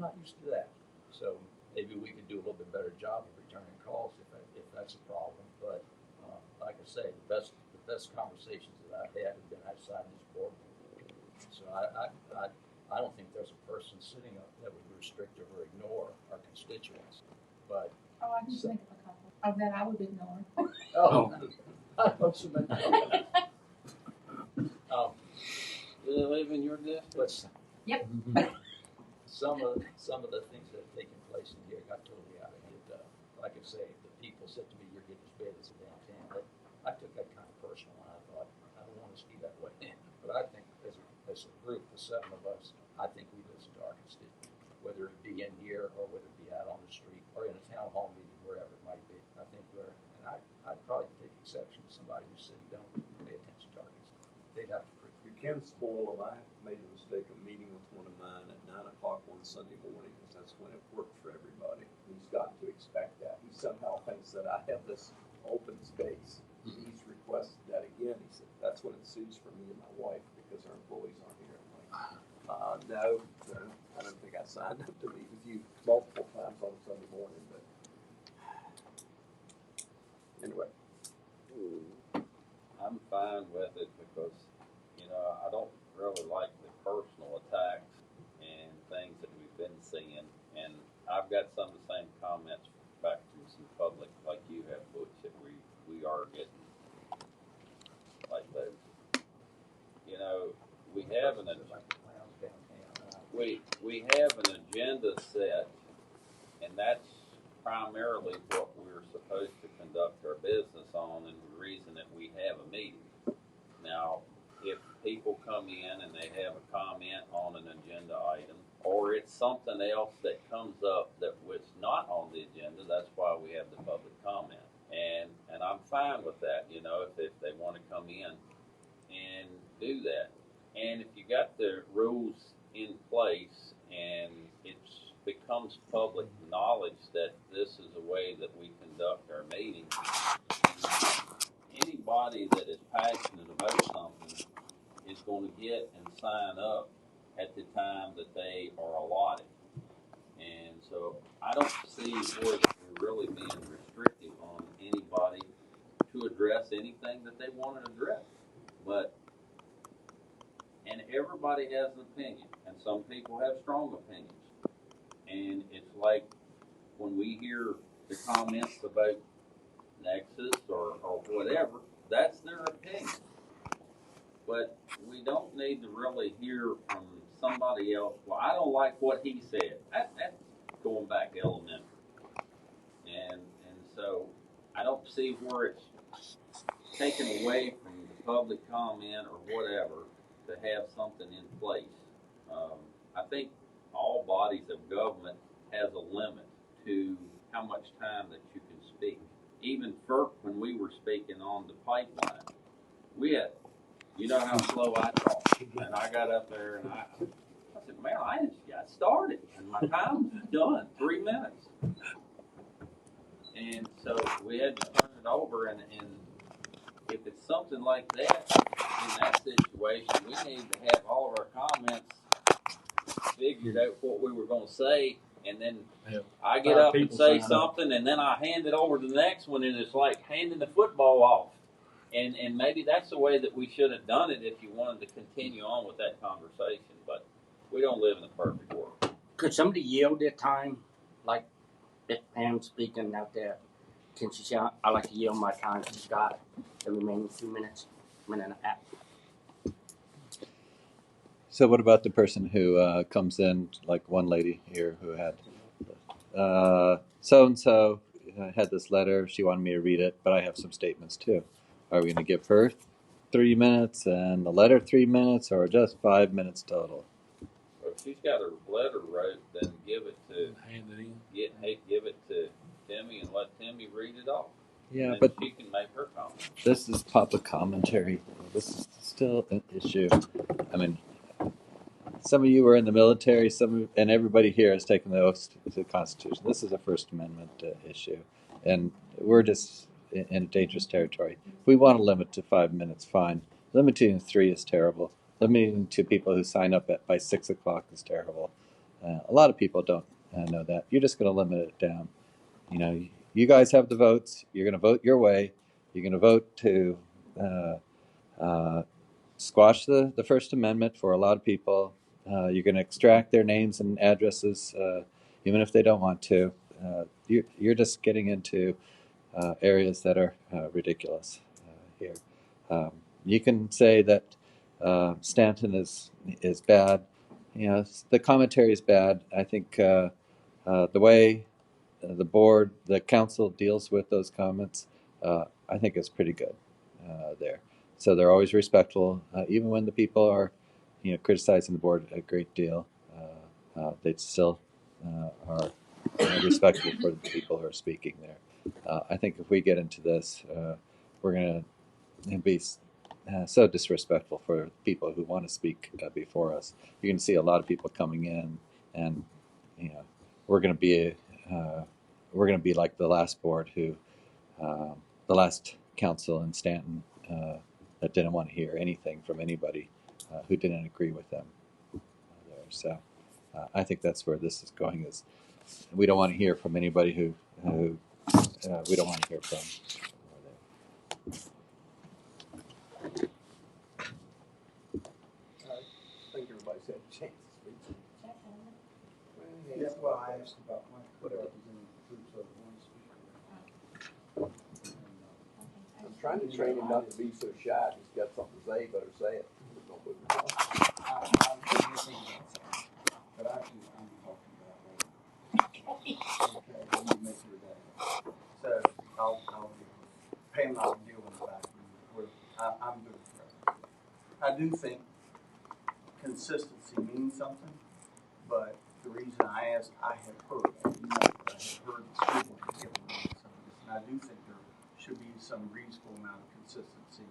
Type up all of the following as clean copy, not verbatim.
not used to that. So maybe we could do a little bit better job of returning calls if that's a problem. But like I say, the best conversations that I've had have been outside this boardroom. So I don't think there's a person sitting up that would restrict or ignore our constituents. But I can think of a couple of that I would ignore. I hope so. Do they live in your district? Yep. Some of the things that have taken place in here got totally out of hand. Like I say, the people said to me, "You're getting as bad as the downtown." I took that kind of personal, and I thought, I don't want to see that way. But I think as a group, the seven of us, I think we listen to our constituents, whether it be in here or whether it be out on the street or in a town hall meeting, wherever it might be. I think I'd probably take exception to somebody who said you don't pay attention to our constituents. They'd have to prove. You can spoil them. I made a mistake of meeting with one of mine at 9 o'clock one Sunday morning, because that's when it worked for everybody. He's got to expect that. He somehow thinks that I have this open space. He's requested that again. He said, that's when it suits for me and my wife, because our employees aren't here. I'm like, no, I don't think I signed up to meet with you multiple times on Sunday morning, but anyway. I'm fine with it because, I don't really like the personal attacks and things that we've been seeing. And I've got some of the same comments back from some public like you have, Butch, that we are getting like those. We have we have an agenda set, and that's primarily what we're supposed to conduct our business on, and the reason that we have a meeting. Now, if people come in and they have a comment on an agenda item, or it's something else that comes up that was not on the agenda, that's why we have the public comment. And I'm fine with that, if they want to come in and do that. And if you got the rules in place and it becomes public knowledge that this is a way that we conduct our meetings, anybody that is passionate about something is going to get and sign up at the time that they are allotted. And so I don't see where we're really being restrictive on anybody to address anything that they want to address. And everybody has an opinion, and some people have strong opinions. And it's like when we hear the comments about Nexus or whatever, that's their opinion. But we don't need to really hear from somebody else. Well, I don't like what he said. That's going back elementary. And so I don't see where it's taken away from the public comment or whatever to have something in place. I think all bodies of government has a limit to how much time that you can speak. Even FERC, when we were speaking on the pipeline, you know how slow I talk. And I got up there and I said, man, I just got started and my time was done, 3 minutes. And so we had to turn it over, and if it's something like that, in that situation, we need to have all of our comments figured out what we were going to say, and then I get up and say something, and then I hand it over to the next one, and it's like handing the football off. And maybe that's the way that we should have done it if you wanted to continue on with that conversation, but we don't live in a perfect world. Could somebody yield their time, like if Pam's speaking out there? Can she say, I'd like to yield my time to Scott the remaining 2 minutes, minute and a half? So what about the person who comes in, like one lady here who had so-and-so had this letter, she wanted me to read it, but I have some statements too. Are we going to give her 3 minutes and the letter 3 minutes, or just 5 minutes total? Well, if she's got a letter wrote, then give it to Timmy and let Timmy read it off. Yeah, but she can make her comment. This is public commentary. This is still an issue. I mean, some of you were in the military, and everybody here has taken the oath to the Constitution. This is a First Amendment issue, and we're just in dangerous territory. If we want to limit to 5 minutes, fine. Limiting to 3 is terrible. Limiting to people who sign up by 6 o'clock is terrible. A lot of people don't know that. You're just going to limit it down. You know, you guys have the votes. You're going to vote your way. You're going to vote to squash the First Amendment for a lot of people. You're going to extract their names and addresses, even if they don't want to. You're just getting into areas that are ridiculous here. You can say that Stanton is bad. You know, the commentary is bad. I think the way the board, the council deals with those comments, I think is pretty good there. So they're always respectful, even when the people are, you know, criticizing the board a great deal. They still are respectful for the people who are speaking there. I think if we get into this, we're going to be so disrespectful for people who want to speak before us. You're going to see a lot of people coming in, and you know, we're going to be like the last board who, the last council in Stanton that didn't want to hear anything from anybody who didn't agree with them there. So I think that's where this is going. Is we don't want to hear from anybody who we don't want to hear from. I think everybody's had a chance to speak. Yeah, well, I asked about my representing groups of one speaker. I'm trying to train him not to be so shy. If he's got something to say, better say it. Don't move your mouth. But actually, I'm talking about later. Okay, let me make sure that. So, I'll Pam and I'll deal with the back. I'm good with that. I do think consistency means something, but the reason I asked, I have heard, I have heard the school board give me some of this, and I do think there should be some reasonable amount of consistency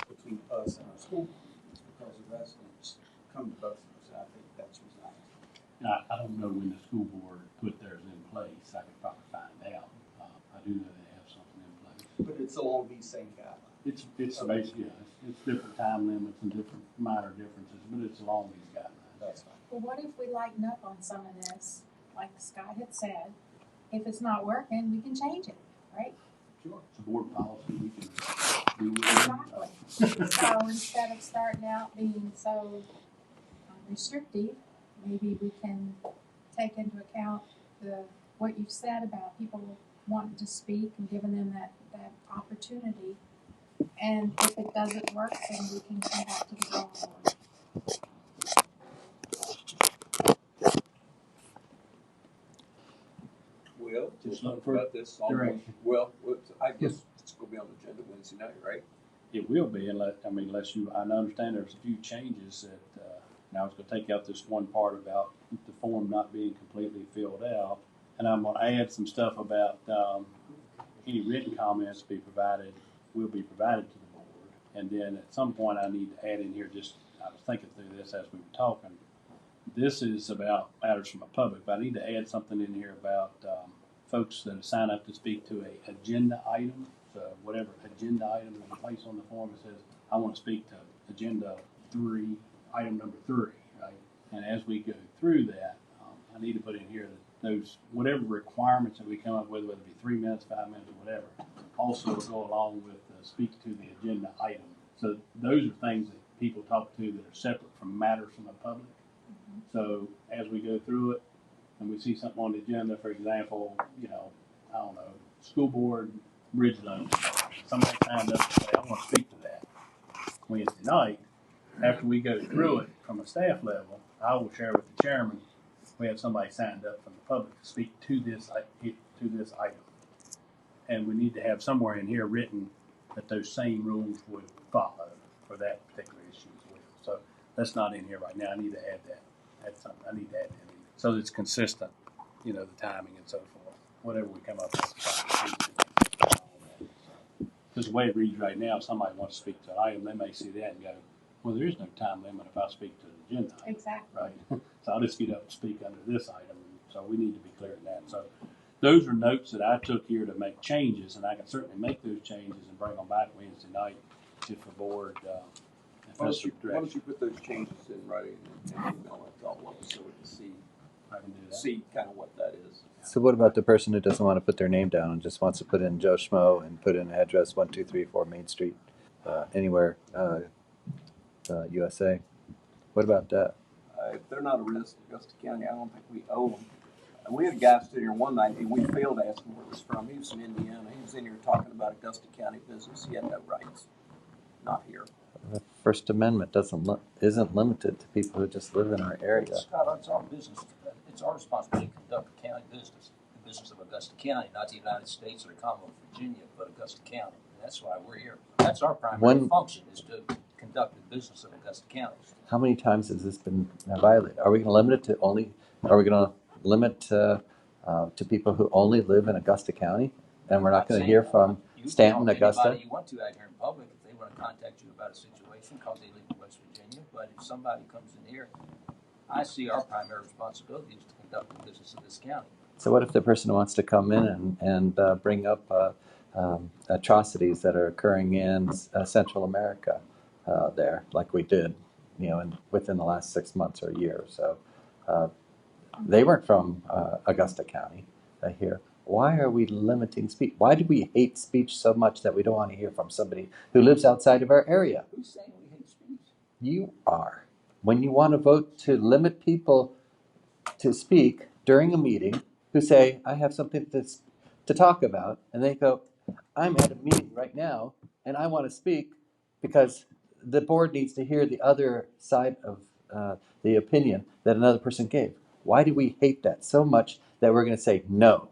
between us and our school board, because the residents come to both of us, and I think that's what's nice. I don't know when the school board put theirs in place. I could probably find out. I do know they have something in place. But it's along these same guidelines. It's basically, it's different time limits and different minor differences, but it's along these guidelines. That's fine. Well, what if we lighten up on some of this, like Scott had said? If it's not working, we can change it, right? Sure. It's a board policy. We can do what we Exactly. So instead of starting out being so restrictive, maybe we can take into account what you've said about people wanting to speak and giving them that opportunity. And if it doesn't work, then we can come back to the drawing board. Well, Just we'll look talk for about this on, direction. well, I guess it's gonna be on the agenda Wednesday night, right? It will be, unless you, I understand there's a few changes that, now it's gonna take out this one part about the form not being completely filled out. And I'm gonna add some stuff about, any written comments will be provided to the board. And then at some point I need to add in here, I was thinking through this as we were talking. This is about matters from the public, but I need to add something in here about, folks that sign up to speak to a agenda item. So whatever agenda item is placed on the form, it says, I want to speak to agenda 3, item number 3, right? And as we go through that, I need to put in here that those, whatever requirements that we come up with, whether it be 3 minutes, 5 minutes, or whatever, also go along with speak to the agenda item. So those are things that people talk to that are separate from matters from the public. Mm-hmm. So as we go through it and we see something on the agenda, for example, I don't know, school board bridge loan. Somebody signed up to say, I want to speak to that Wednesday night. After we go through it from a staff level, I will share with the chairman, we have somebody signed up from the public to speak to this item. And we need to have somewhere in here written that those same rules would follow for that particular issue as well. So that's not in here right now. I need to add that. That's something I need to add that in so that it's consistent, the timing and so forth. Whatever we come up with. Because the way it reads right now, if somebody wants to speak to an item, they may see that and go, well, there is no time limit if I speak to the agenda item. Exactly. Right. So I'll just get up and speak under this item. So we need to be clear in that. So those are notes that I took here to make changes, and I can certainly make those changes and bring them back Wednesday night if the board If Why that's don't you, the why don't direction, you put those changes in writing and email it to all of us so we can I can do that. see kind of what that is. So what about the person who doesn't want to put their name down and just wants to put in Joe Schmo and put in address 1234 Main Street, anywhere, USA? What about that? If they're not a resident of Augusta County, I don't think we owe them. We had a guy sitting here one night, and we failed to ask him where he was from. He was from Indiana. He was in here talking about Augusta County business. He had no rights. Not here. The First Amendment isn't limited to people who just live in our area. Scott, it's our business. It's our responsibility to conduct county business, the business of Augusta County, not the United States or the Commonwealth of Virginia, but Augusta County. And that's why we're here. That's our primary function, is to conduct the business of Augusta County. How many times has this been violated? Are we going to limit it to only? Are we going to limit to people who only live in Augusta County, and we're not going to hear from Stanton, Augusta? Anybody you want to out here in public, if they want to contact you about a situation, because they live in West Virginia. But if somebody comes in here, I see our primary responsibility is to conduct the business of this county. So what if the person wants to come in and bring up atrocities that are occurring in Central America there, like we did, within the last 6 months or a year or so? They weren't from Augusta County here. Why are we limiting speech? Why do we hate speech so much that we don't want to hear from somebody who lives outside of our area? Who's saying we hate speech? You are. When you want to vote to limit people to speak during a meeting who say, I have something to talk about, and they go, I'm at a meeting right now, and I want to speak because the board needs to hear the other side of the opinion that another person gave. Why do we hate that so much that we're going to say no?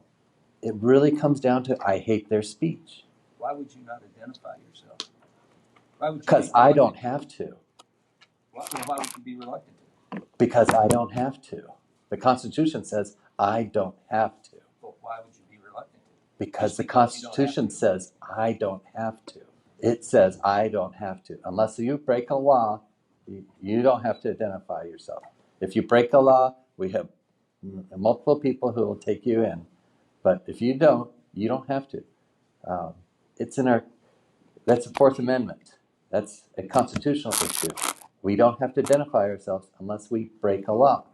It really comes down to I hate their speech. Why would you not identify yourself? Why would you? Because I don't have to. Why would you be reluctant to? Because I don't have to. The Constitution says I don't have to. But why would you be reluctant to? Because the Constitution says I don't have to. It says I don't have to. Unless you break a law, you don't have to identify yourself. If you break a law, we have multiple people who will take you in. But if you don't have to. It's in that's the Fourth Amendment. That's a constitutional issue. We don't have to identify ourselves unless we break a law.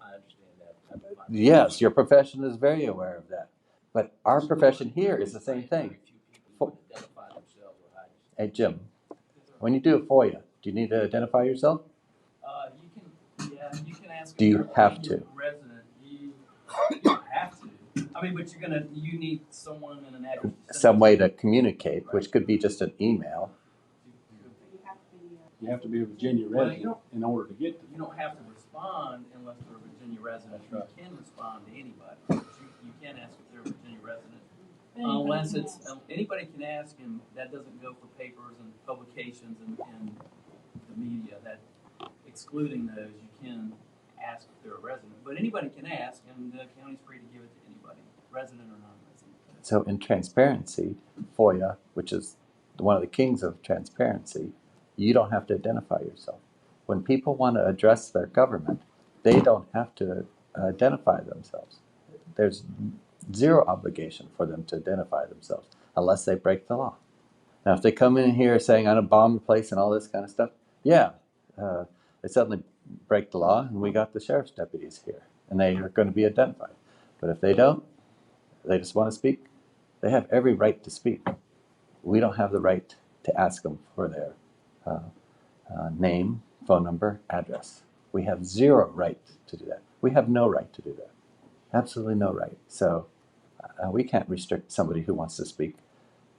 I understand that. Yes, your profession is very aware of that. But our profession here is the same thing. Identify themselves or hide. Hey, Jim, when you do a FOIA, do you need to identify yourself? You can ask. Do you have to? Resident, you don't have to. I mean, but you need someone in an address. Some way to communicate, which could be just an email. You have to be a Virginia resident in order to get to You don't have to respond unless they're a Virginia resident. You can respond to anybody. But you can ask if they're a Virginia resident. Unless it's anybody can ask, and that doesn't go for papers and publications and the media. That excluding those, you can ask if they're a resident. But anybody can ask, and the county's free to give it to anybody, resident or non-resident. So in transparency, FOIA, which is one of the kings of transparency, you don't have to identify yourself. When people want to address their government, they don't have to identify themselves. There's zero obligation for them to identify themselves unless they break the law. Now, if they come in here saying, I'm going to bomb the place and all this kind of stuff, they suddenly break the law, and we got the sheriff's deputies here, and they are going to be identified. But if they don't, they just want to speak, they have every right to speak. We don't have the right to ask them for their name, phone number, address. We have zero right to do that. We have no right to do that. Absolutely no right. So we can't restrict somebody who wants to speak.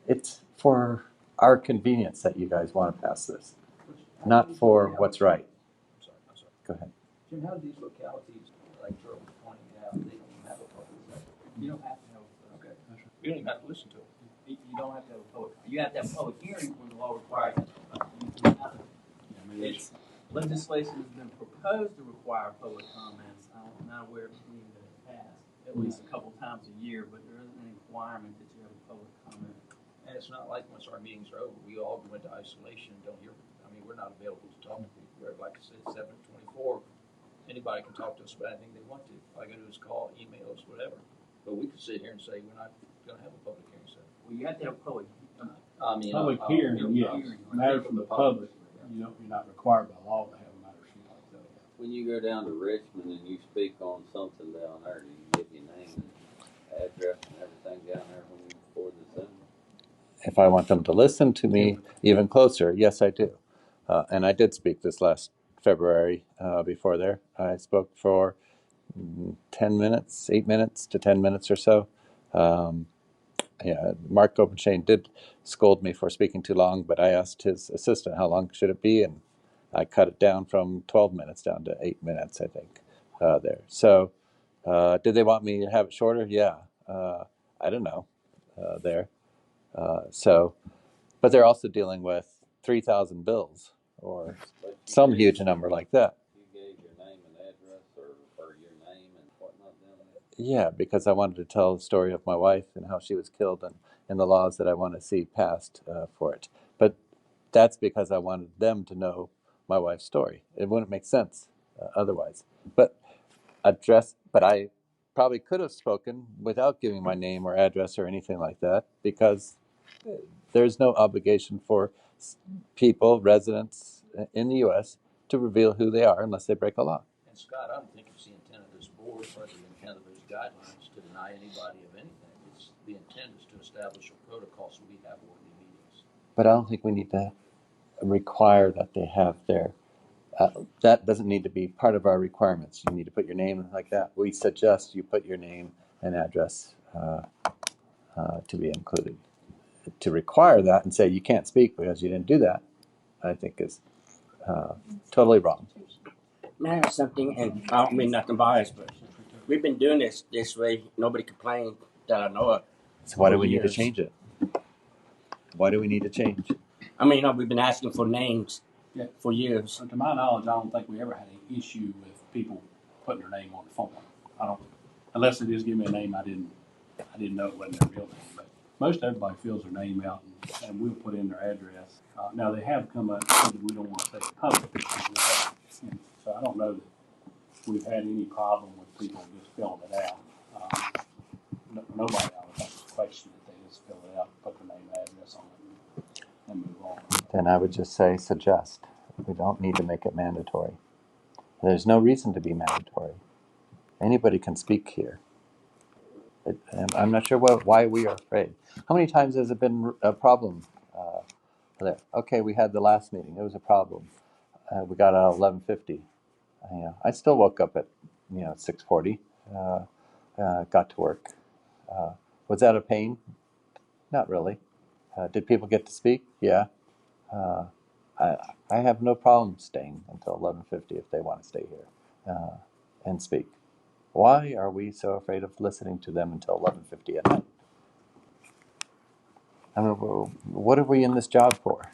It's for our convenience that you guys want to pass this, not for what's right. I'm sorry. Go ahead. Jim, how do these localities, like Charles was pointing out, they don't even have a public record? You don't have to have. Okay. You don't even have to listen to them. You don't have to have a public. You have to have a public hearing when the law requires it. It's legislation has been proposed to require public comments. I'm not aware of any that it passed, at least a couple times a year, but there isn't any requirement that you have a public comment. And it's not like once our meetings are over, we all go into isolation and don't hear. I mean, we're not available to talk to people. We're, like I said, 7/24. Anybody can talk to us about anything they want to. All I got to do is call, email us, whatever. But we could sit here and say we're not going to have a public hearing. So Well, you have to have a public. public hearing, yes, matter from the public. you're not required by law to have a matter sheet like that. When you go down to Richmond and you speak on something down there, do you give your name and address and everything down there when you record the Zoom? If I want them to listen to me even closer, yes, I do. And I did speak this last February before there. I spoke for 10 minutes, 8 minutes to 10 minutes or so. Yeah, Mark Copenchain did scold me for speaking too long, but I asked his assistant how long should it be, and I cut it down from 12 minutes down to 8 minutes, I think, there. So did they want me to have it shorter? Yeah. I don't know there. So, but they're also dealing with 3,000 bills or But you some gave- huge number like that. You gave your name and address or your name and whatnot down there? Yeah, because I wanted to tell the story of my wife and how she was killed and the laws that I want to see passed for it. But that's because I wanted them to know my wife's story. It wouldn't make sense otherwise. But but I probably could have spoken without giving my name or address or anything like that because there's no obligation for people, residents in the U.S. to reveal who they are unless they break a law. And Scott, I don't think it's the intent of this board or the intent of those guidelines to deny anybody of anything. It's the intent is to establish a protocol so we have worthy meetings. But I don't think we need to require that they have their. That doesn't need to be part of our requirements. You need to put your name like that. We suggest you put your name and address to be included. To require that and say you can't speak because you didn't do that, I think is totally wrong. May I have something? And I don't mean nothing biased, but we've been doing this way. Nobody complained that I know of. So why do For we need to years. change it? Why do we need to change? I mean, we've been asking for names for years. So to my knowledge, I don't think we ever had an issue with people putting their name on the form. I don't, unless they just give me a name I didn't know it wasn't their real name. But most everybody fills their name out and we'll put in their address. Now they have come up and said that we don't want to take it public. And so I don't know that we've had any problem with people just filling it out. Nobody I would think would question that they just fill it out, put their name and address on it, and move on. Then I would just say suggest. We don't need to make it mandatory. There's no reason to be mandatory. Anybody can speak here. And I'm not sure why we are afraid. How many times has it been a problem there? Okay, we had the last meeting. It was a problem. We got out at 11:50. I still woke up at 6:40. Got to work. Was that a pain? Not really. Did people get to speak? Yeah. I have no problem staying until 11:50 if they want to stay here and speak. Why are we so afraid of listening to them until 11:50 at night? I mean, what are we in this job for?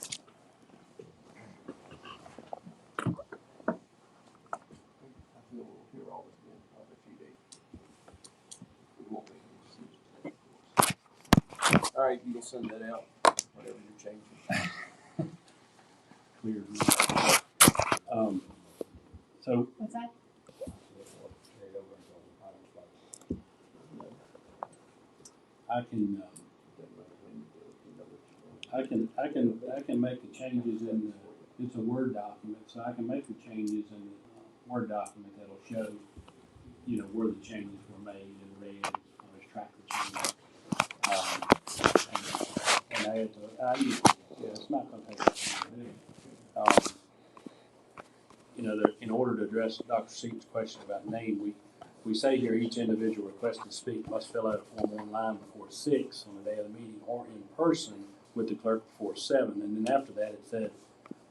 All right, you can send that out, whatever you're changing. Clear. So What's that? I can make the changes in it's a Word document, so I can make the changes in the Word document that'll show, where the changes were made in red, or there's track the change. And I had to, it's not gonna take that long to do. In order to address Dr. Seaton's question about name, we say here each individual requesting to speak must fill out a form online before 6 on the day of the meeting or in person with the clerk before 7. And then after that, it said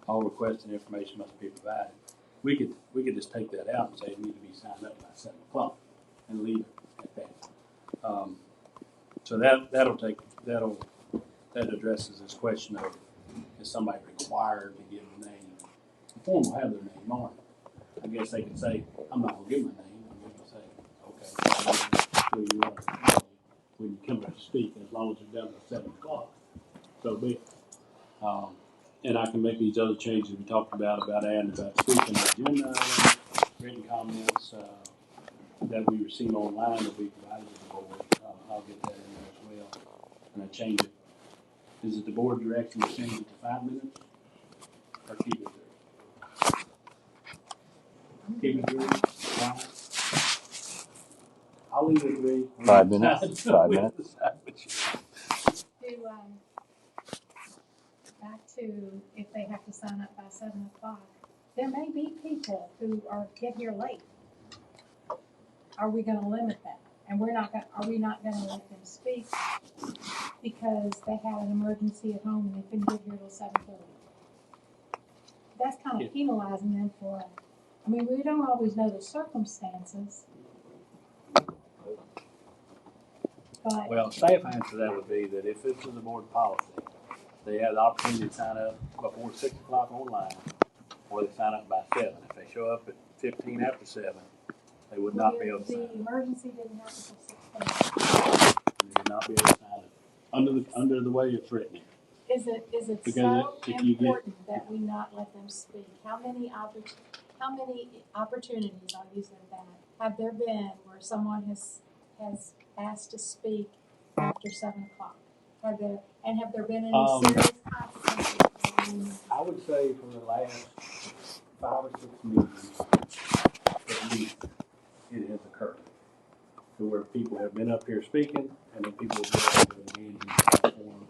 all requested information must be provided. We could just take that out and say it needs to be signed up by 7 o'clock and leave it at that. So that addresses this question of is somebody required to give a name? The form will have their name on it. I guess they could say, I'm not going to give my name. I'm going to say, okay, who you want to when you come back to speak, as long as it's done by 7 o'clock. So be it. And I can make these other changes we talked about adding about speaking agenda, written comments that we receive online will be provided to the board. I'll get that in there as well. And I change it. Is it the board direction to change it to 5 minutes? or keep it 3? Keep it 3? Fine. I'll leave it 3. 5 minutes. 5 minutes. Do, back to if they have to sign up by 7:00, there may be people who get here late. Are we gonna limit that? And are we not gonna let them speak because they had an emergency at home and they couldn't get here till 7:30? That's kind of penalizing them for, I mean, we don't always know the circumstances. But Well, safe answer to that would be that if this is a board policy, they have the opportunity to sign up before 6:00 online, or they sign up by 7. If they show up at 15 after 7, they would not be able to sign the up. emergency didn't happen till 6:30. They would not be able to sign up under the way it's written. Is it Because so if you get- important that we not let them speak? How many opportunities, I'll use that, have there been where someone has asked to speak after 7:00? Have there been any serious consequences? I would say for the last 5 or 6 meetings, at least, it has occurred. To where people have been up here speaking, and then people will go over to the meeting platform,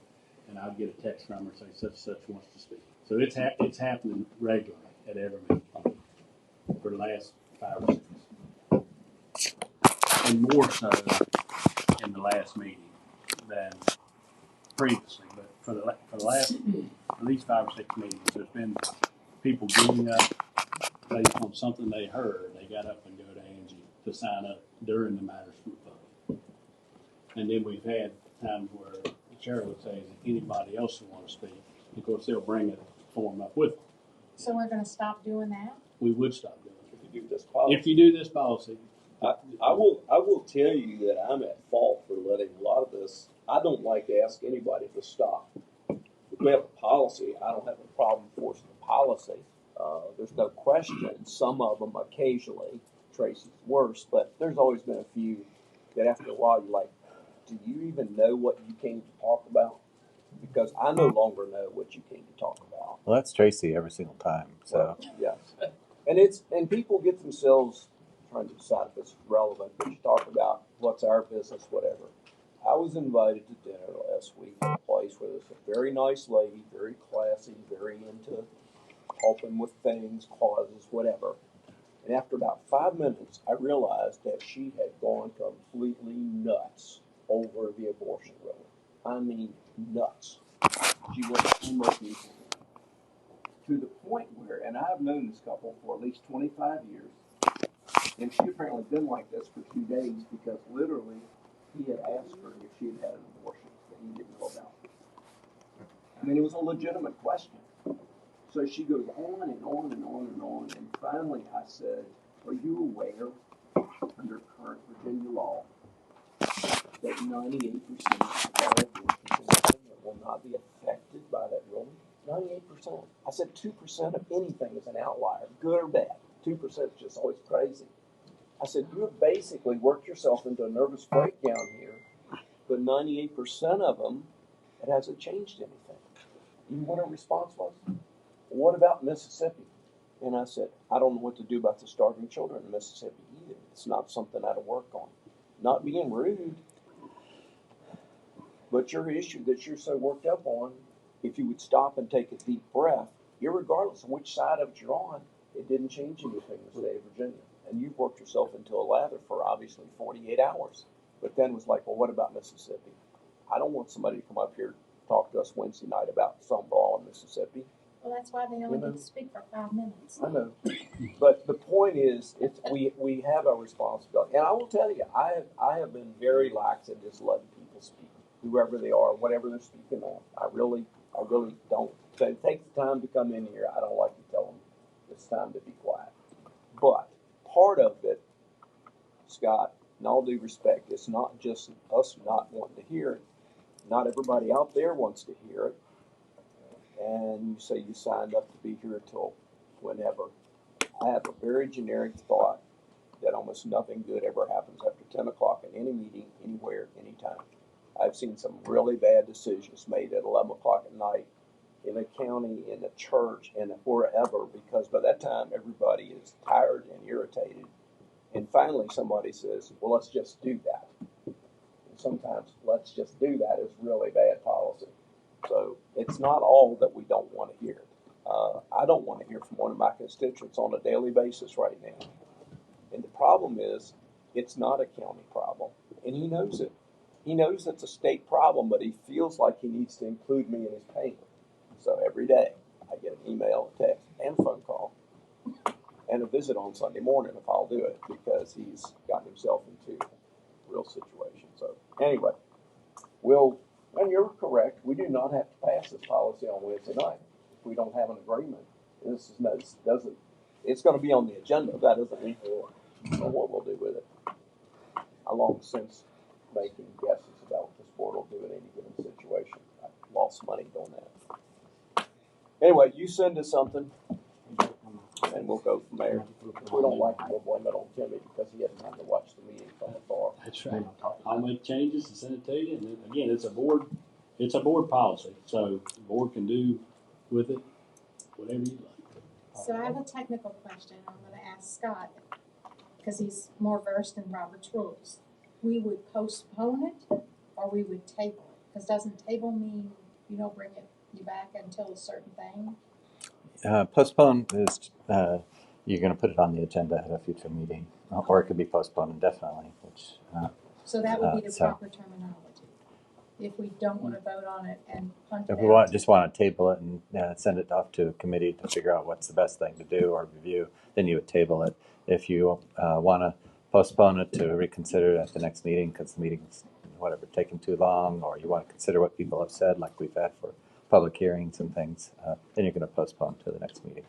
and I'll get a text number and say such and such wants to speak. So it's happening regularly at every meeting for the last 5 or 6. And more so in the last meeting than previously, but for the last at least 5 or 6 meetings, there's been people getting up based on something they heard. They got up and go to Angie to sign up during the matters from the public. And then we've had times where the chair would say, "Is anybody else who want to speak?" Of course, they'll bring a form up with them. So we're gonna stop doing that? We would stop doing it. If you do this policy. If you do this policy, I will tell you that I'm at fault for letting a lot of this. I don't like to ask anybody to stop. If we have a policy, I don't have a problem enforcing the policy. There's no question. Some of them occasionally, Tracy's worse, but there's always been a few that after a while you're like, do you even know what you came to talk about? Because I no longer know what you came to talk about. Well, that's Tracy every single time. So Yes. And people get themselves trying to decide if it's relevant, but you talk about what's our business, whatever. I was invited to dinner last week at a place where there's a very nice lady, very classy, very into helping with things, causes, whatever. And after about 5 minutes, I realized that she had gone completely nuts over the abortion bill. I mean, nuts. She went smoking to the point where, and I've known this couple for at least 25 years, and she apparently been like this for 2 days because literally he had asked her if she had had an abortion that he didn't know about. I mean, it was a legitimate question. So she goes on and on and on and on, and finally I said, are you aware, under current Virginia law, that 98% of all abortions will not be affected by that ruling? 98%. I said 2% of anything is an outlier, good or bad. 2% is just always crazy. I said, you have basically worked yourself into a nervous breakdown here, but 98% of them, it hasn't changed anything. You know what her response was? What about Mississippi? And I said, I don't know what to do about the starving children in Mississippi either. It's not something I had to work on. Not being rude, but your issue that you're so worked up on, if you would stop and take a deep breath, irregardless of which side of it you're on, it didn't change anything in the state of Virginia. And you've worked yourself into a lather for obviously 48 hours. But then was like, well, what about Mississippi? I don't want somebody to come up here and talk to us Wednesday night about some law in Mississippi. Well, that's why they only get to speak for 5 minutes. I know. But the point is, we have a responsibility. And I will tell you, I have been very lax in just letting people speak, whoever they are, whatever they're speaking on. I really don't. So take the time to come in here. I don't like to tell them it's time to be quiet. But part of it, Scott, in all due respect, it's not just us not wanting to hear it. Not everybody out there wants to hear it. And you say you signed up to be here till whenever. I have a very generic thought that almost nothing good ever happens after 10 o'clock in any meeting, anywhere, anytime. I've seen some really bad decisions made at 11 o'clock at night in a county, in a church, and wherever, because by that time everybody is tired and irritated. And finally somebody says, well, let's just do that. And sometimes let's just do that is really bad policy. So it's not all that we don't want to hear. I don't want to hear from one of my constituents on a daily basis right now. And the problem is, it's not a county problem, and he knows it. He knows it's a state problem, but he feels like he needs to include me in his payment. So every day, I get an email, a text, and a phone call, and a visit on Sunday morning if I'll do it, because he's gotten himself into a real situation. So anyway, and you're correct, we do not have to pass this policy on Wednesday night. If we don't have an agreement, it's going to be on the agenda. That doesn't mean we'll know what we'll do with it. I long since making guesses about what this board will do in any given situation. I lost money doing that. Anyway, you send us something, and we'll go from there. If we don't like it, we'll blame it on Jimmy because he had time to watch the meeting from afar. That's right. I'll make changes and send it to you. And then, again, it's a board policy, so the board can do with it whatever you like. So I have a technical question I'm gonna ask Scott, because he's more versed in Robert's rules. We would postpone it, or we would table it? Because doesn't table mean you don't bring you back until a certain thing? Postpone is you're going to put it on the agenda at a future meeting, or it could be postponed indefinitely. Which So that would be the so proper terminology. If we don't want to vote on it and punt it if out. we just want to table it and send it off to a committee to figure out what's the best thing to do or review, then you would table it. If you want to postpone it to reconsider it at the next meeting because the meeting's taking too long, or you want to consider what people have said, like we've had for public hearings and things, then you're going to postpone to the next meeting.